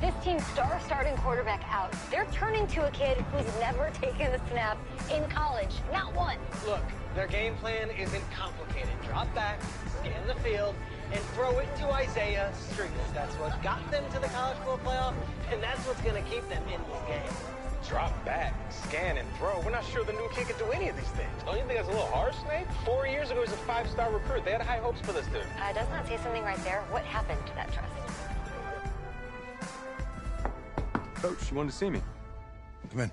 This team's star starting quarterback out. They're turning to a kid who's never taken a snap in college. Not one. Look, their game plan isn't complicated. Drop back, scan the field, and throw it to Isaiah Street. That's what got them to the college football playoff, and that's what's going to keep them in this game. Drop back, scan, and throw. We're not sure the new kid can do any of these things. Don't you think that's a little harsh, Snake? 4 years ago, he was a 5-star recruit. They had high hopes for this dude. Does not say something right there. What happened to that trust? Coach, you wanted to see me. Come in.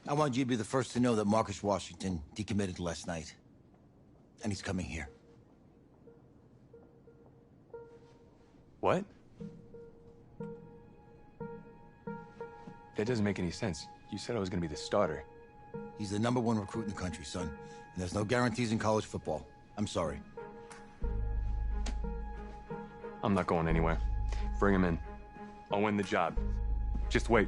I want you to be the first to know that Marcus Washington decommitted last night. And he's coming here. What? That doesn't make any sense. You said I was gonna be the starter. He's the #1 recruit in the country, son. And there's no guarantees in college football. I'm sorry. I'm not going anywhere. Bring him in. I'll win the job. Just wait.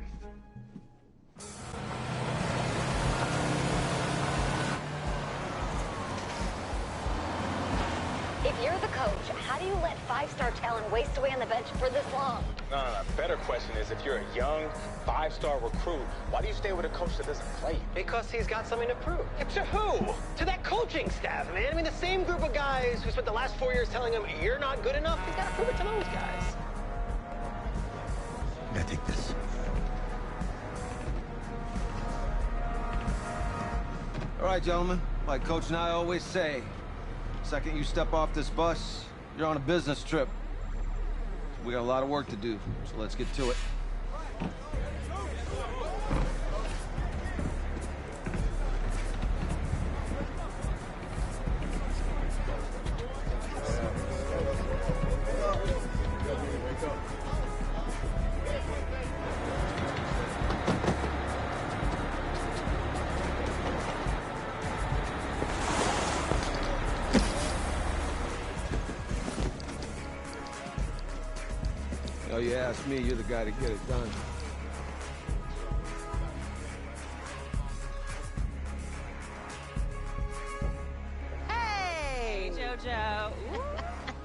If you're the coach, how do you let 5-star talent waste away on the bench for this long? No. Better question is, if you're a young 5-star recruit, why do you stay with a coach that doesn't play you? Because he's got something to prove. Yeah, to who? To that coaching staff, man. I mean, the same group of guys who spent the last 4 years telling him, you're not good enough, he's got to prove it to those guys. I gotta take this. All right, gentlemen. Like Coach and I always say, second you step off this bus, you're on a business trip. We got a lot of work to do, so let's get to it. Oh, you ask me, you're the guy to get it done. Hey, JoJo. Ooh,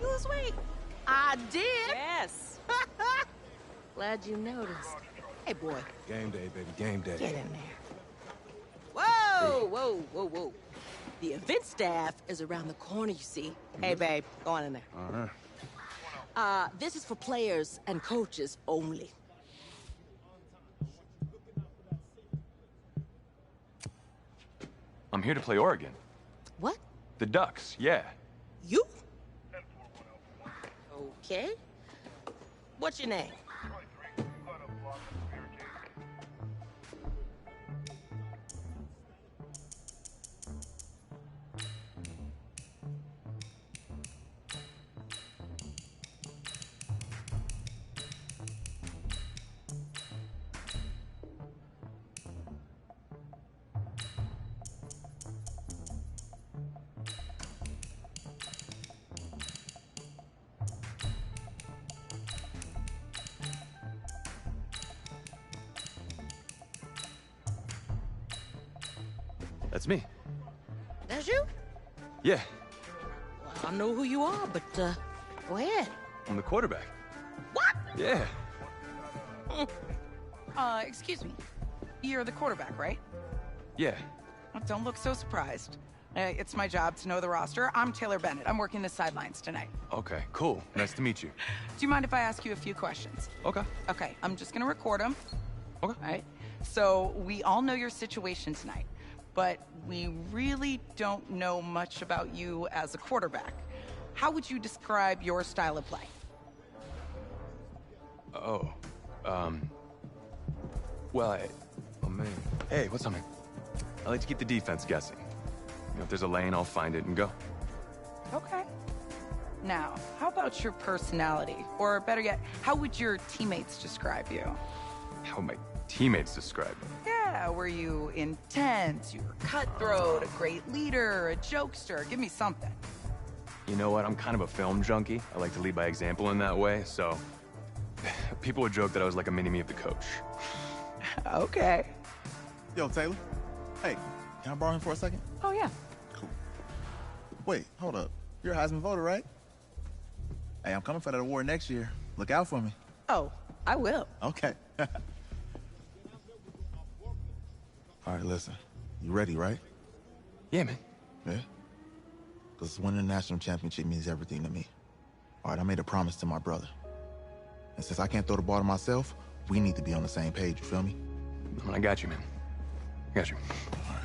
you lose weight. I did. Yes. Glad you noticed. Hey, boy. Game day, baby, game day. Get in there. Whoa. The event staff is around the corner, you see. Hey, babe, go on in there. Uh-huh. This is for players and coaches only. I'm here to play Oregon. What? The Ducks, yeah. You? Okay. What's your name? That's me. That's you? Yeah, Well, I know who you are, but, go ahead. I'm the quarterback. What? Yeah. Excuse me. You're the quarterback, right? Yeah. Don't look so surprised. It's my job to know the roster. I'm Taylor Bennett. I'm working the sidelines tonight. Okay, cool. Nice to meet you. Do you mind if I ask you a few questions? Okay. Okay, I'm just gonna record them. Okay. All right? So, we all know your situation tonight, but we really don't know much about you as a quarterback. How would you describe your style of play? Oh, well, oh man. Hey, what's up, man? I like to keep the defense guessing. You know, if there's a lane, I'll find it and go. Okay. Now, how about your personality? Or better yet, how would your teammates describe you? How my teammates describe me. Yeah, were you intense? You were cutthroat, a great leader, a jokester? Give me something. You know what? I'm kind of a film junkie. I like to lead by example in that way, so people would joke that I was like a mini-me of the coach. Okay. Yo, Taylor. Hey, can I borrow him for a second? Oh, yeah. Cool. Wait, hold up. You're a Heisman voter, right? Hey, I'm coming for that award next year. Look out for me. Oh, I will. Okay. All right, listen. You ready, right? Yeah, man. Yeah? Because winning the national championship means everything to me. All right, I made a promise to my brother. And since I can't throw the ball to myself, we need to be on the same page, you feel me? I got you, man. I got you. All right.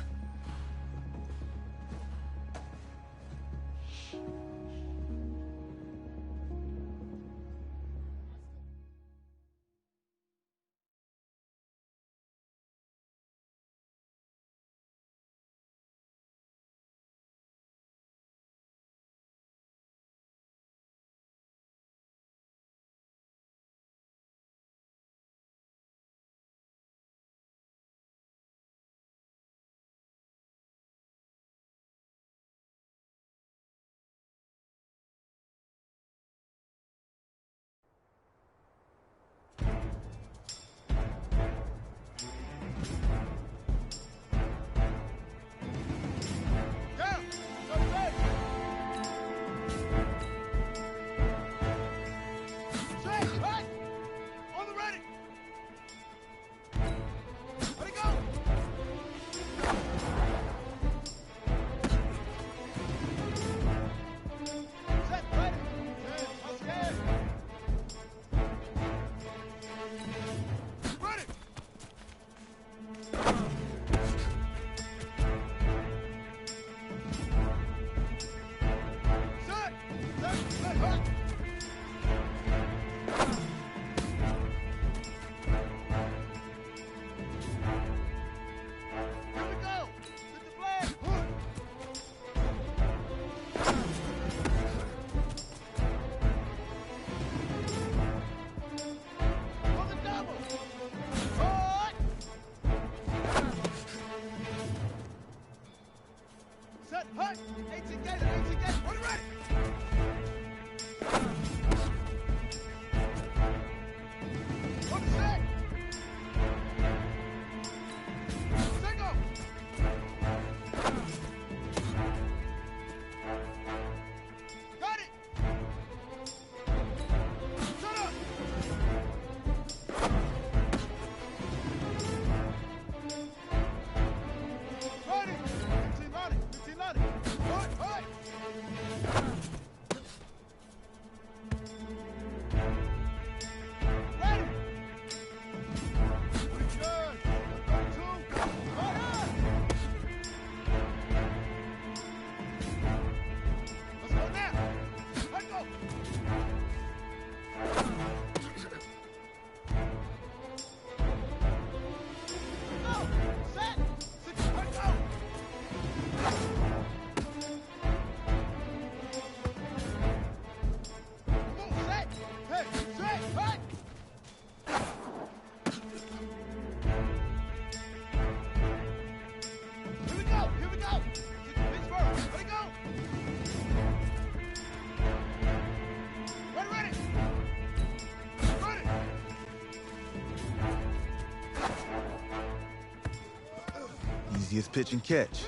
Easiest pitch and catch.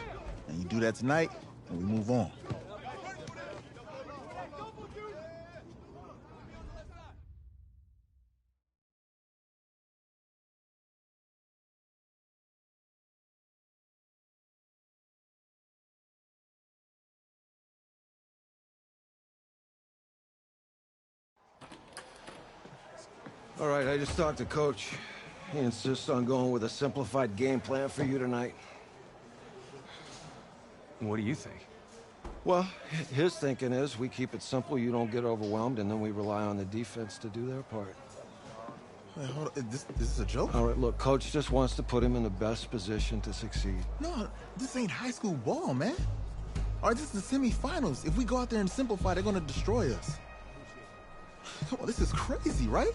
And you do that tonight, and we move on. All right, I just talked to Coach. He insists on going with a simplified game plan for you tonight. What do you think? Well, his thinking is we keep it simple, you don't get overwhelmed, and then we rely on the defense to do their part. Wait, hold on. This is a joke? All right, look, Coach just wants to put him in the best position to succeed. No, this ain't high school ball, man. All right, this is the semifinals. If we go out there and simplify, they're gonna destroy us. Come on, this is crazy, right?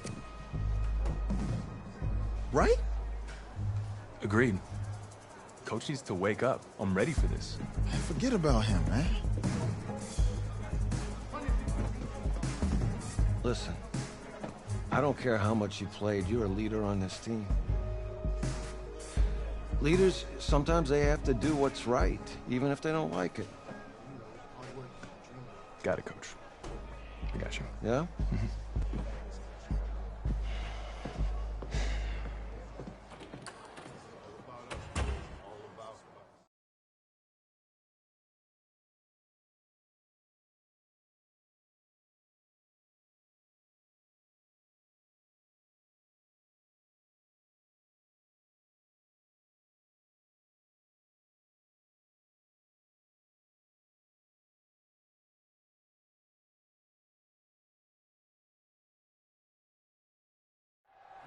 Right? Agreed. Coach needs to wake up. I'm ready for this. Forget about him, man. Listen, I don't care how much you played, you're a leader on this team. Leaders, sometimes they have to do what's right, even if they don't like it. Got it, Coach. I got you. Yeah?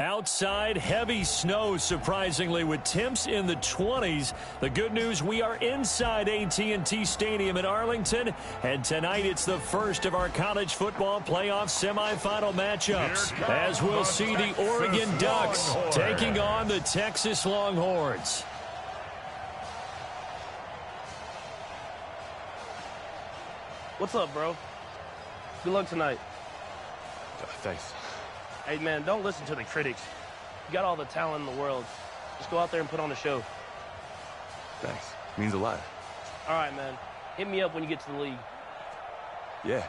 Outside, heavy snow, surprisingly, with temps in the 20s. The good news, we are inside AT&T Stadium in Arlington, and tonight it's the first of our college football playoff semifinal matchups, as we'll see the Oregon Ducks taking on the Texas Longhorns. What's up, bro? Good luck tonight. Thanks. Hey, man, don't listen to the critics. You got all the talent in the world. Just go out there and put on a show. Thanks. Means a lot. All right, man. Hit me up when you get to the league. Yeah.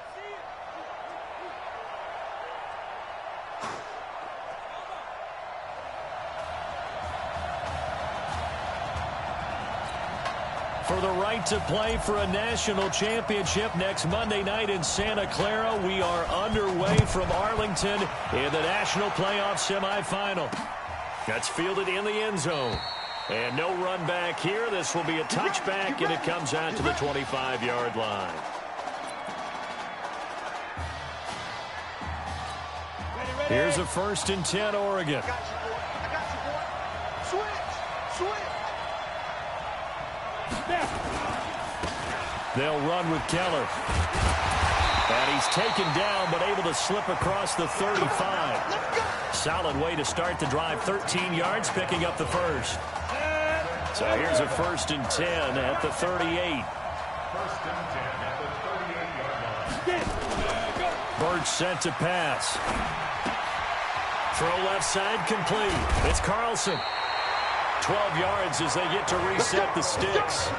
For the right to play for a national championship next Monday night in Santa Clara, we are underway from Arlington in the national playoff semifinal. That's fielded in the end zone. And no run back here. This will be a touchback, and it comes out to the 25-yard line. Here's a 1st and 10, Oregon. They'll run with Keller. And he's taken down, but able to slip across the 35. Solid way to start the drive. 13 yards, picking up the first. So here's a 1st and 10 at the 38. Bird sent to pass. Throw left side, complete. It's Carlson. 12 yards as they get to reset the sticks.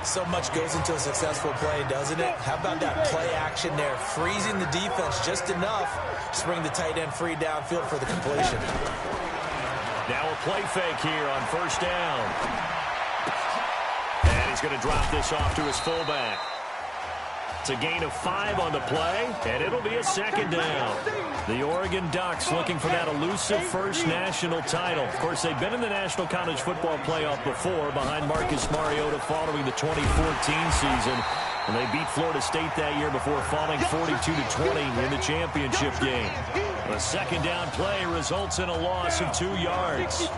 So much goes into a successful play, doesn't it? How about that play action there? Freezing the defense just enough to bring the tight end free downfield for the completion. Now a play fake here on 1st down. And he's going to drop this off to his fullback. It's a gain of 5 on the play, and it'll be a 2nd down. The Oregon Ducks looking for that elusive first national title. Of course, they've been in the National College Football Playoff before behind Marcus Mariota following the 2014 season. And they beat Florida State that year before falling 42-20 in the championship game. The 2nd down play results in a loss of 2 yards.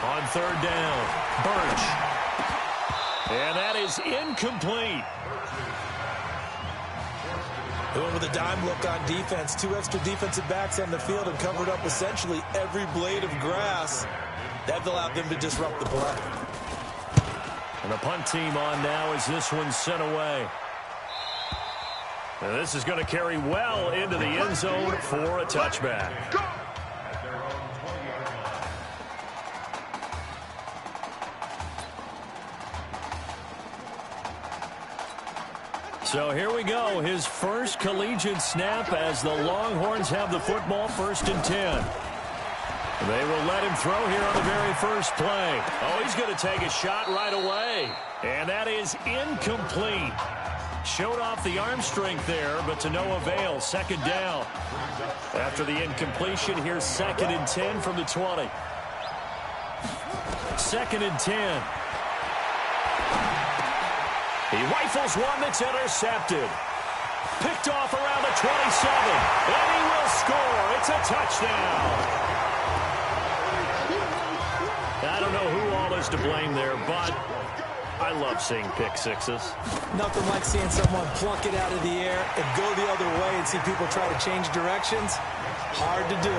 On 3rd down, Birch. And that is incomplete. Going with a dime look on defense. 2 extra defensive backs on the field and covered up essentially every blade of grass. That allowed them to disrupt the play. And the punt team on now as this one's sent away. And this is going to carry well into the end zone for a touchback. So here we go, his first collegiate snap as the Longhorns have the football, 1st and 10. They will let him throw here on the very first play. Oh, he's going to take a shot right away. And that is incomplete. Showed off the arm strength there, but to no avail. 2nd down. After the incompletion, here's 2nd and 10 from the 20. 2nd and 10. He rifles one that's intercepted. Picked off around the 27. And he will score. It's a touchdown. I don't know who all is to blame there, but I love seeing pick sixes. Nothing like seeing someone pluck it out of the air and go the other way and see people try to change directions. Hard to do.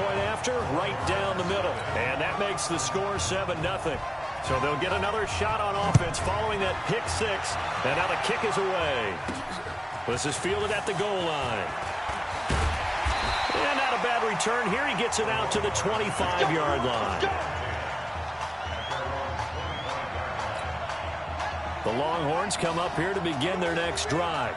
Point after, right down the middle. And that makes the score 7-0. So they'll get another shot on offense following that pick six. And now the kick is away. This is fielded at the goal line. And not a bad return here. He gets it out to the 25-yard line. The Longhorns come up here to begin their next drive.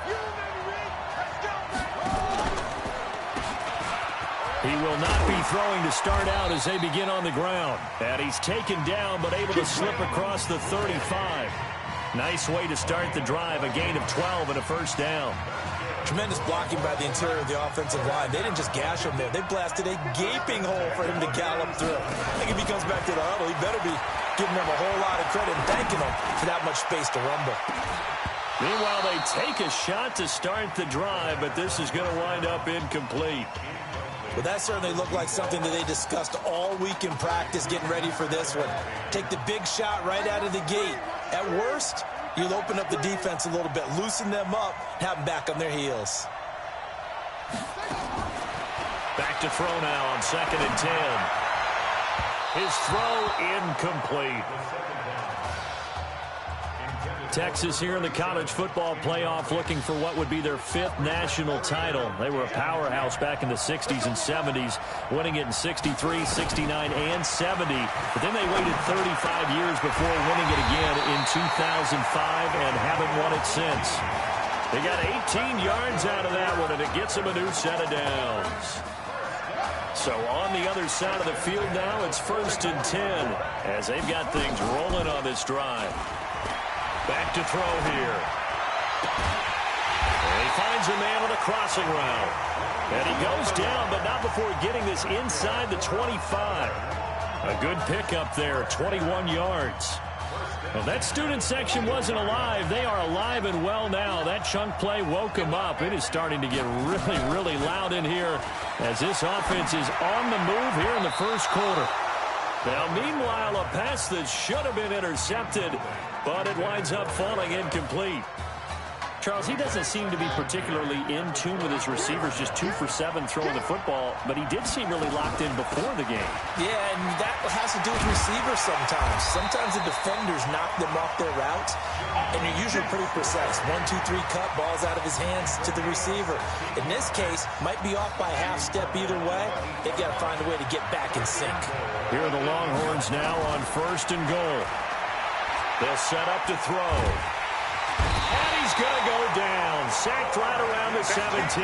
He will not be throwing to start out as they begin on the ground. And he's taken down but able to slip across the 35. Nice way to start the drive. A gain of 12 and a 1st down. Tremendous blocking by the interior of the offensive line. They didn't just gash him there. They blasted a gaping hole for him to gallop through. I think if he comes back to the huddle, he better be giving them a whole lot of credit and thanking them for that much space to rumble. Meanwhile, they take a shot to start the drive, but this is going to wind up incomplete. Well, that certainly looked like something that they discussed all week in practice, getting ready for this one. Take the big shot right out of the gate. At worst, you'll open up the defense a little bit, loosen them up, have them back on their heels. Back to throw now on 2nd and 10. His throw incomplete. Texas here in the college football playoff looking for what would be their 5th national title. They were a powerhouse back in the 60s and 70s, winning it in 63, 69, and 70. But then they waited 35 years before winning it again in 2005 and haven't won it since. They got 18 yards out of that one, and it gets them a new set of downs. So on the other side of the field now, it's 1st and 10 as they've got things rolling on this drive. Back to throw here. And he finds a man on a crossing route. And he goes down, but not before getting this inside the 25. A good pickup there, 21 yards. Well, that student section wasn't alive. They are alive and well now. That chunk play woke them up. It is starting to get really, really loud in here as this offense is on the move here in the first quarter. Now, meanwhile, a pass that should have been intercepted, but it winds up falling incomplete. Charles, he doesn't seem to be particularly in tune with his receivers, just 2 for 7 throwing the football, but he did seem really locked in before the game. Yeah, and that has to do with receivers sometimes. Sometimes the defenders knock them off their routes, and you're usually pretty precise. 1, 2, 3 cut, balls out of his hands to the receiver. In this case, might be off by a half step either way. They've got to find a way to get back in sync. Here are the Longhorns now on 1st and goal. They'll set up to throw. And he's going to go down. Sacked right around the 17.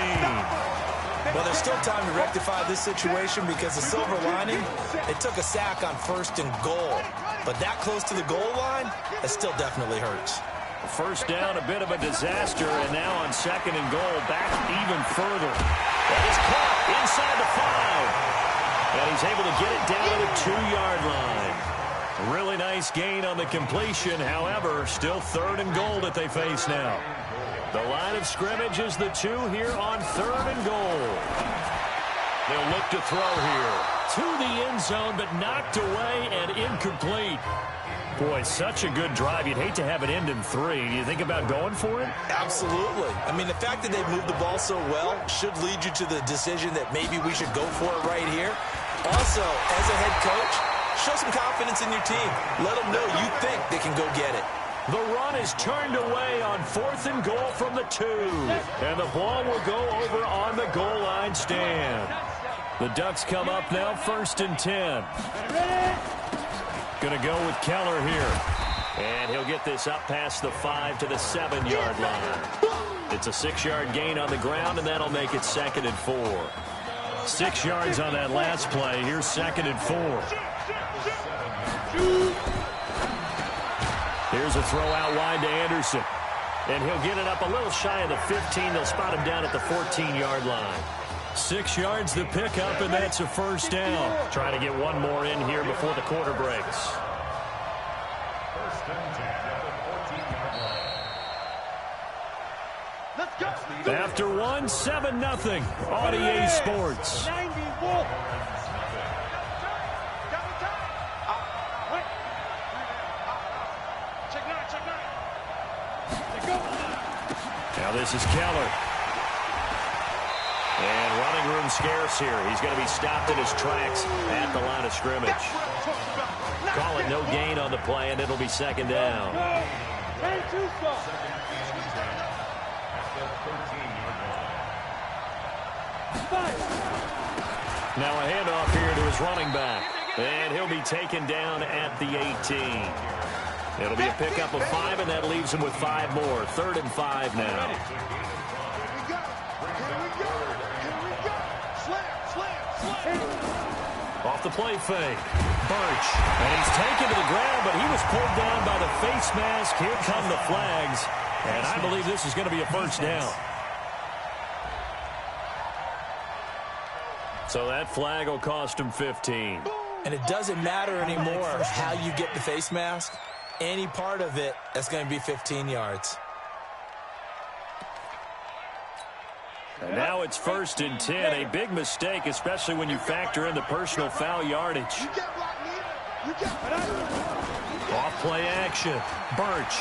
Well, there's still time to rectify this situation because the silver lining, it took a sack on 1st and goal. But that close to the goal line, it still definitely hurts. First down, a bit of a disaster, and now on 2nd and goal, back even further. That is caught inside the 5. And he's able to get it down to the 2-yard line. Really nice gain on the completion. However, still 3rd and goal that they face now. The line of scrimmage is the 2 here on 3rd and goal. They'll look to throw here. To the end zone, but knocked away and incomplete. Boy, such a good drive. You'd hate to have it end in 3. Do you think about going for it? Absolutely. I mean, the fact that they moved the ball so well should lead you to the decision that maybe we should go for it right here. Also, as a head coach, show some confidence in your team. Let them know you think they can go get it. The run is turned away on 4th and goal from the 2. And the ball will go over on the goal line stand. The Ducks come up now 1st and 10. Going to go with Keller here. And he'll get this up past the 5 to the 7-yard line. It's a 6-yard gain on the ground, and that'll make it 2nd and 4. 6 yards on that last play. Here's 2nd and 4. Here's a throw out wide to Anderson. And he'll get it up a little shy of the 15. They'll spot him down at the 14-yard line. 6 yards the pickup, and that's a 1st down. Trying to get one more in here before the quarter breaks. After one, 7-0. RDA Sports. Now this is Keller. And running room scarce here. He's going to be stopped in his tracks at the line of scrimmage. Call it no gain on the play, and it'll be 2nd down. Now a handoff here to his running back. And he'll be taken down at the 18. It'll be a pickup of 5, and that leaves him with 5 more. 3rd and 5 now. Off the play fake. Birch. And he's taken to the ground, but he was pulled down by the face mask. Here come the flags. And I believe this is going to be a 1st down. So that flag will cost him 15. And it doesn't matter anymore how you get the face mask. Any part of it, that's going to be 15 yards. And now it's 1st and 10. A big mistake, especially when you factor in the personal foul yardage. Off play action. Birch.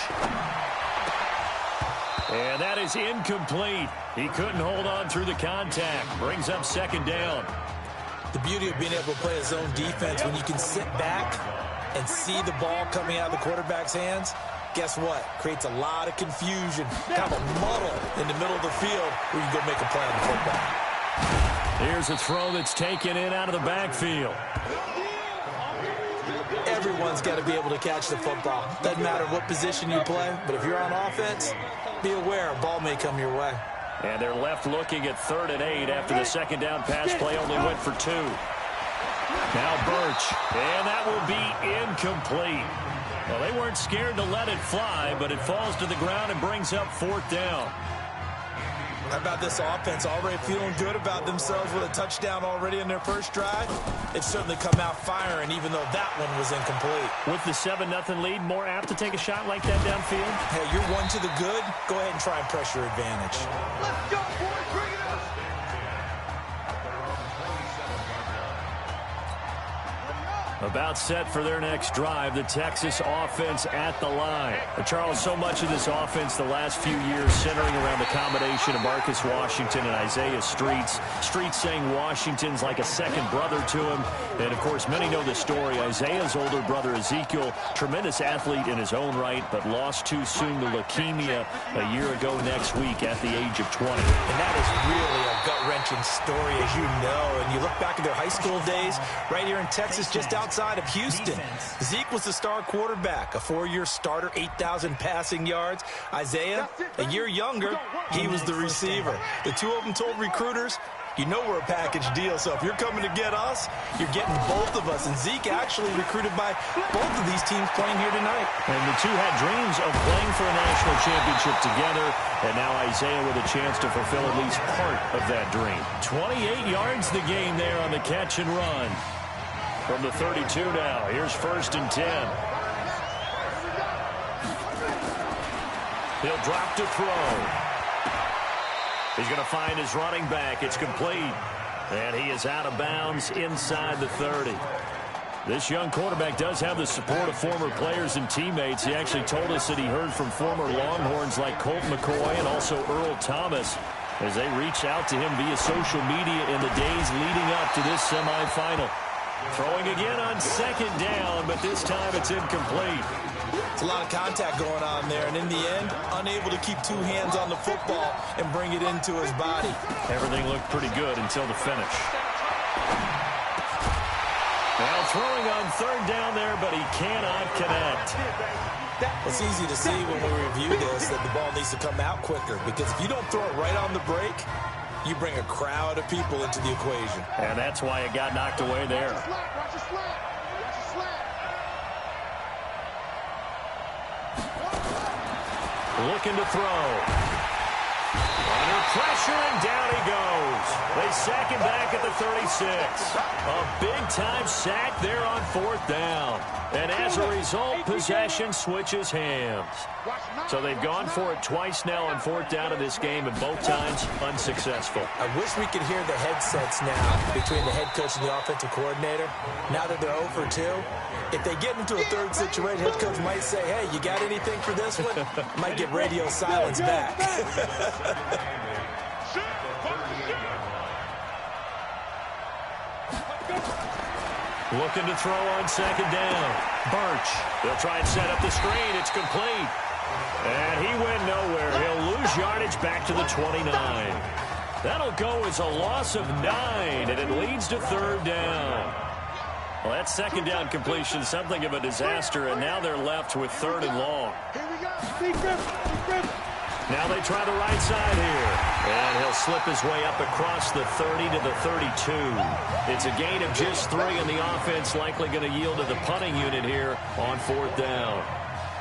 And that is incomplete. He couldn't hold on through the contact. Brings up 2nd down. The beauty of being able to play a zone defense, when you can sit back and see the ball coming out of the quarterback's hands, guess what? Creates a lot of confusion, kind of a muddle in the middle of the field where you can go make a play on the football. Here's a throw that's taken in out of the backfield. Everyone's got to be able to catch the football. Doesn't matter what position you play, but if you're on offense, be aware a ball may come your way. And they're left looking at 3rd and 8 after the 2nd down pass play only went for 2. Now Birch, and that will be incomplete. Well, they weren't scared to let it fly, but it falls to the ground and brings up 4th down. How about this offense already feeling good about themselves with a touchdown already in their first drive? It's certainly come out firing, even though that one was incomplete. With the 7-0 lead, more apt to take a shot like that downfield? Hey, you're 1 to the good. Go ahead and try and press your advantage. Let's go, boys. Bring it up. About set for their next drive, the Texas offense at the line. Charles, so much of this offense the last few years centering around the combination of Marcus Washington and Isaiah Streets. Streets saying Washington's like a second brother to him. And, of course, many know the story. Isaiah's older brother, Ezekiel, tremendous athlete in his own right, but lost too soon to leukemia a year ago next week at the age of 20. And that is really a gut-wrenching story, as you know. And you look back at their high school days right here in Texas, just outside of Houston. Zeke was the star quarterback, a 4-year starter, 8,000 passing yards. Isaiah, a year younger, he was the receiver. The two of them told recruiters, you know we're a package deal, so if you're coming to get us, you're getting both of us. And Zeke actually recruited by both of these teams playing here tonight. And the two had dreams of playing for a national championship together, and now Isaiah with a chance to fulfill at least part of that dream. 28 yards the game there on the catch and run. From the 32 now, here's 1st and 10. He'll drop to throw. He's going to find his running back. It's complete. And he is out of bounds inside the 30. This young quarterback does have the support of former players and teammates. He actually told us that he heard from former Longhorns like Colt McCoy and also Earl Thomas as they reached out to him via social media in the days leading up to this semifinal. Throwing again on 2nd down, but this time it's incomplete. It's a lot of contact going on there, and in the end, unable to keep 2 hands on the football and bring it into his body. Everything looked pretty good until the finish. Now throwing on 3rd down there, but he cannot connect. It's easy to see when we review this that the ball needs to come out quicker, because if you don't throw it right on the break, you bring a crowd of people into the equation. And that's why it got knocked away there. Looking to throw. Under pressure, and down he goes. They sack him back at the 36. A big-time sack there on 4th down. And as a result, possession switches hands. So they've gone for it twice now on 4th down of this game, and both times unsuccessful. I wish we could hear the headsets now between the head coach and the offensive coordinator. Now that they're 0 for 2, if they get into a 3rd situation, head coach might say, hey, you got anything for this one? Might get radio silence back. Looking to throw on 2nd down. Birch. They'll try and set up the screen. It's complete. And he went nowhere. He'll lose yardage back to the 29. That'll go as a loss of 9, and it leads to 3rd down. Well, that 2nd down completion, something of a disaster, and now they're left with 3rd and long. Now they try the right side here. And he'll slip his way up across the 30 to the 32. It's a gain of just 3, and the offense likely going to yield to the punting unit here on 4th down.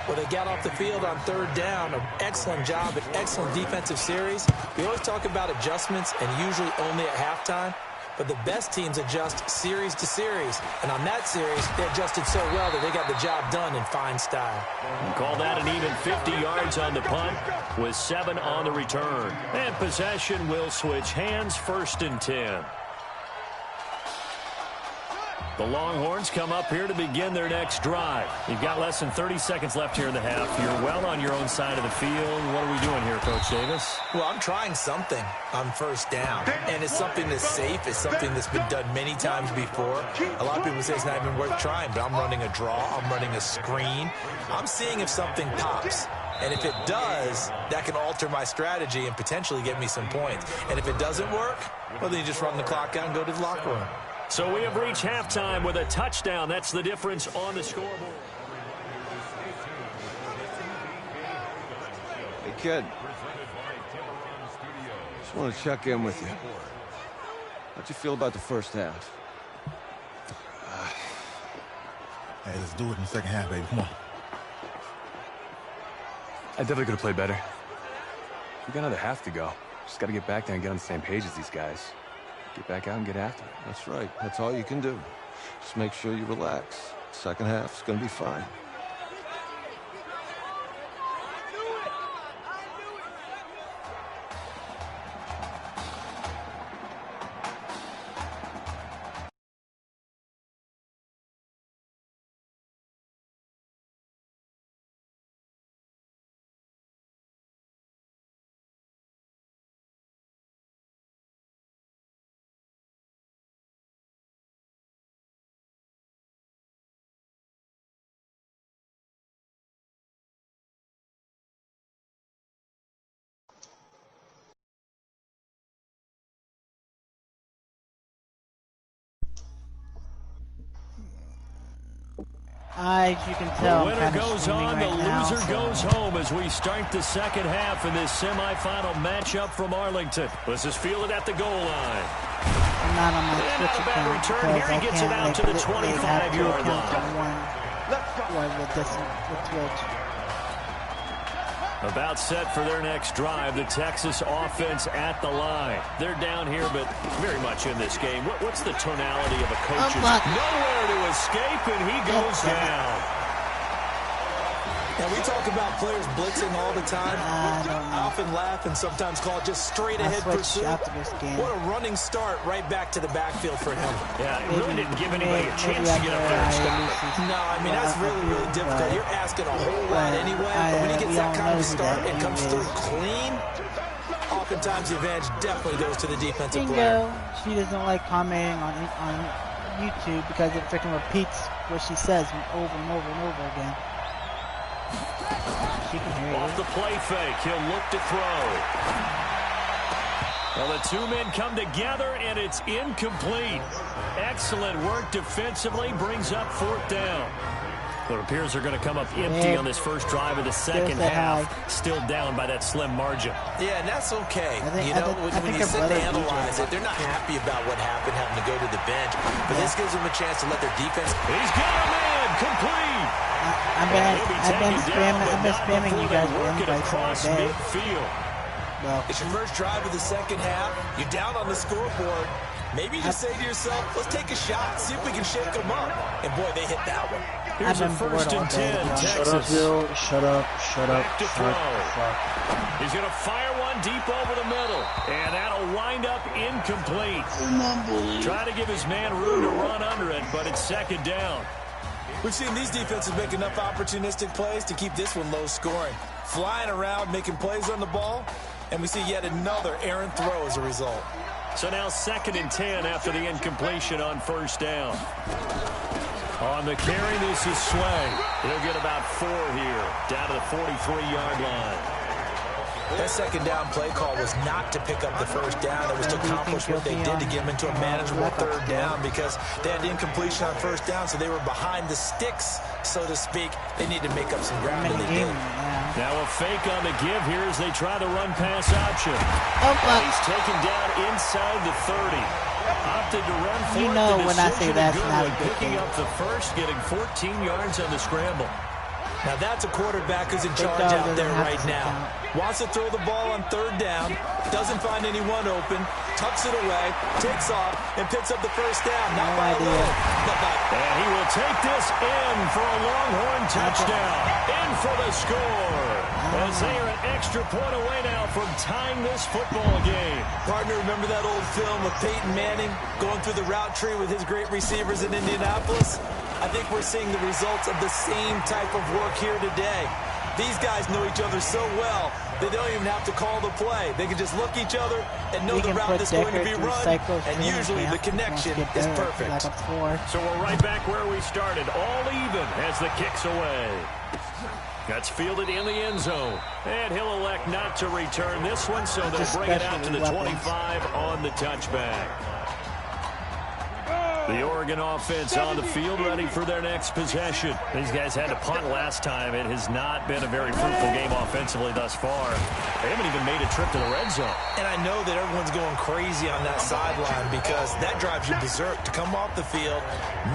Well, they got off the field on 3rd down. An excellent job, an excellent defensive series. We always talk about adjustments, and usually only at halftime. but the best teams adjust series to series. And on that series, they adjusted so well that they got the job done in fine style. Call that an even 50 yards on the punt with 7 on the return. And possession will switch hands, 1st and 10. The Longhorns come up here to begin their next drive. You've got less than 30 seconds left here in the half. You're well on your own side of the field. What are we doing here, Coach Davis? Well, I'm trying something on 1st down. And it's something that's safe. It's something that's been done many times before. A lot of people say it's not even worth trying, but I'm running a draw. I'm running a screen. I'm seeing if something pops. And if it does, that can alter my strategy and potentially get me some points. And if it doesn't work, well, then you just run the clock out and go to the locker room. So we have reached halftime with a touchdown. That's the difference on the scoreboard. Hey, kid. Just want to check in with you. How'd you feel about the first half? Hey, let's do it in the second half, baby. Come on. I definitely could have played better. We got another half to go. Just got to get back there and get on the same page as these guys. Get back out and get after it. That's right. That's all you can do. Just make sure you relax. Second half's gonna be fine. As you can tell, the winner goes on, the loser goes home as we start the second half in this semifinal matchup from Arlington. Let's just field it at the goal line. I'm not on my Twitch account return here. He gets it out to the 25-yard line. With Twitch. About set for their next drive, the Texas offense at the line. They're down here, but very much in this game. What's the tonality of a coach's nowhere to escape, and he goes down. Now, we talk about players blitzing all the time. I often laugh and sometimes call it just straight-ahead pursuit. What a running start right back to the backfield for him. Yeah, it really didn't give anybody a chance to get up there and stop it. No, I mean, that's really, really difficult. You're asking a whole lot anyway, but when he gets that kind of start and comes through clean, oftentimes the advantage definitely goes to the defensive player. She doesn't like commenting on YouTube because it freaking repeats what she says over and over and over again. Off the play fake, he'll look to throw. Well, the two men come together, and it's incomplete. Excellent work defensively, brings up 4th down. It appears they're going to come up empty on this first drive of the second half. Still down by that slim margin. Yeah, and that's okay. When you sit and analyze it, they're not happy about what happened, having to go to the bench. But this gives them a chance to let their defense... He's got him in! Complete! I've been spamming you guys with invites all day. Well, it's your first drive of the second half. You're down on the scoreboard. Maybe you just say to yourself, let's take a shot, see if we can shake them up. And boy, they hit that one. Here's a 1st and 10, Texas. Shut up. He's going to fire one deep over the middle. And that'll wind up incomplete. Try to give his man room to run under it, but it's 2nd down. We've seen these defenses make enough opportunistic plays to keep this one low scoring. Flying around, making plays on the ball, and we see yet another errant throw as a result. So now 2nd and 10 after the incompletion on 1st down. On the carry, this is Sway. He'll get about 4 here, down to the 43-yard line. That 2nd down play call was not to pick up the 1st down. It was to accomplish what they did to get them into a manageable 3rd down because they had incompletion on 1st down, so they were behind the sticks, so to speak. They need to make up some ground, and they did. Now a fake on the give here as they try the run-pass option. He's taken down inside the 30. Opted to run for when I say that's not a good picking up the first, getting 14 yards on the scramble. Now that's a quarterback who's in charge out there right now. Wants to throw the ball on third down, doesn't find anyone open, tucks it away, takes off, and picks up the first down. Not by a little, but by... And he will take this in for a Longhorn touchdown. In for the score. As they are an extra point away now from tying this football game. Partner, remember that old film of Peyton Manning going through the route tree with his great receivers in Indianapolis? I think we're seeing the results of the same type of work here today. These guys know each other so well, they don't even have to call the play. They can just look each other and know the route that's going to be run, and usually the connection is perfect. So we're right back where we started, all even as the kick's away. That's fielded in the end zone. And he'll elect not to return this one, so they'll bring it out to the 25 on the touchback. The Oregon offense on the field, ready for their next possession. These guys had to punt last time. It has not been a very fruitful game offensively thus far. They haven't even made a trip to the red zone. And I know that everyone's going crazy on that sideline because that drives you berserk to come off the field,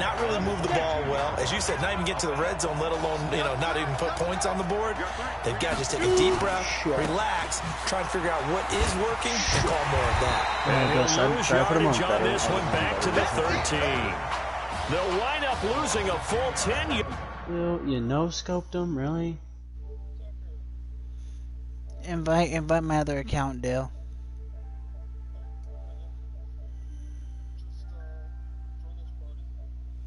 not really move the ball well. As you said, not even get to the red zone, let alone, not even put points on the board. They've got to just take a deep breath, relax, try and figure out what is working, and call more of that. And he'll lose yardage on this one back to the 13. They'll wind up losing a full 10. You no-scoped them, really? Invite my other account, Dale.